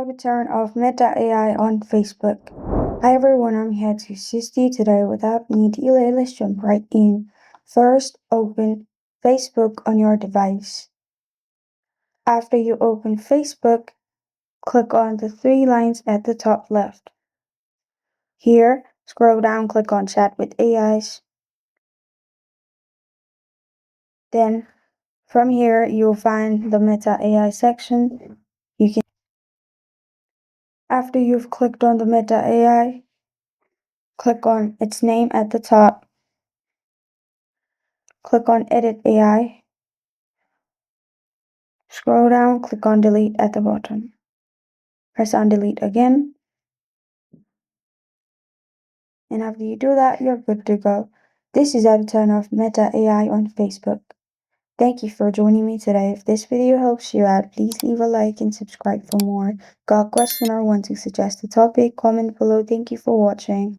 How to turn off Meta AI on Facebook. Hi everyone, I'm here to assist you today. Without any delay, let's jump right in. First, open Facebook on your device. After you open Facebook, click on the three lines at the top left. Here, scroll down, click on Chat with AIs. Then, from here, you'll find the Meta AI section. After you've clicked on the Meta AI, click on its name at the top. Click on Edit AI. Scroll down, click on Delete at the bottom. Press on Delete again. And after you do that, you're good to go. This is how to turn off Meta AI on Facebook. Thank you for joining me today. If this video helps you out, please leave a like and subscribe for more. Got a question or want to suggest a topic? Comment below. Thank you for watching.